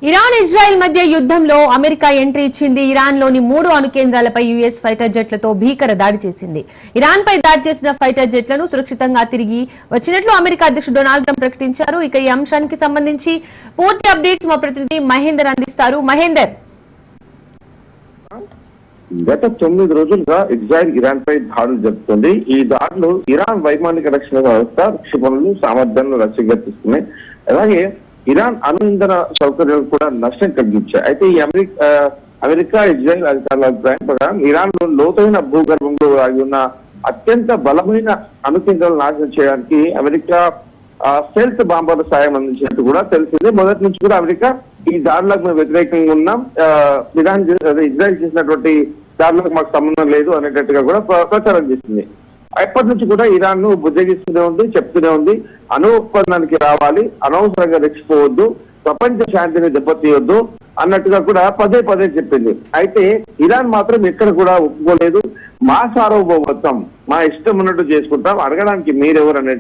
Iran Israel మధ్య యుద్ధంలో America entry ఇచ్చింది. ఇరాన్ లోని 3 అణు కేంద్రాలపై యుఎస్ ఫైటర్ జెట్లతో భీకర దాడి చేసింది. ఇరాన్ పై దాడి చేసిన ఫైటర్ జెట్లను సురక్షితంగా తిరిగి వచ్చినట్లు అమెరికా అధ్యక్షుడు డొనాల్డ్ ట్రంప్ ప్రకటించారు. ఇక ఈ అంశానికి సంబంధించి పూర్తి అప్డేట్స్ మా ప్రతినిధి మహేందర్ అందిస్తారు. మహేందర్, గత 9 రోజులుగా ఇజ్రాయెల్ ఇరాన్ పై దాడులు జరుపుతుంది. ఈ దాడులు ఇరాన్ వైమానిక రక్షణ వ్యవస్థ క్షిపణులు సామర్థ్యాలను రక్షిస్తున్నాయి. అలాగే ఇరాన్ అణు ఇంధన సౌకర్యాలు కూడా నష్టం కలిగించాయి. అయితే ఈ అమెరికా ఇజ్రాయెల్ అధికారుల అభిప్రాయం ప్రకారం ఇరాన్ లో లోతైన భూగర్భంలో ఆగి ఉన్న అత్యంత బలమైన అణు కేంద్రాలను నాశనం చేయడానికి అమెరికా స్టెల్త్ బాంబర్ల సాయం అందించినట్టు కూడా తెలిసింది. మొదటి నుంచి కూడా అమెరికా ఈ దాడులకు మేము వ్యతిరేకంగా ఉన్నాం, ఇజ్రాయెల్ చేసినటువంటి దాడులకు మాకు సంబంధం లేదు అనేటట్టుగా కూడా ప్రచారం చేసింది. ఎప్పటి నుంచి కూడా ఇరాన్ ను బుజ్జగిస్తూనే ఉంది, చెప్తూనే ఉంది అణు ఒప్పందానికి రావాలి, అనవసరంగా రెచ్చిపోవద్దు, ప్రపంచ శాంతిని దెబ్బతీయొద్దు అన్నట్టుగా కూడా పదే పదే చెప్పింది. అయితే ఇరాన్ మాత్రం ఎక్కడ కూడా ఒప్పుకోలేదు. మా సార్వభౌమత్వం మా ఇష్టం ఉన్నట్టు చేసుకుంటాం, అడగడానికి మీరెవరు అనే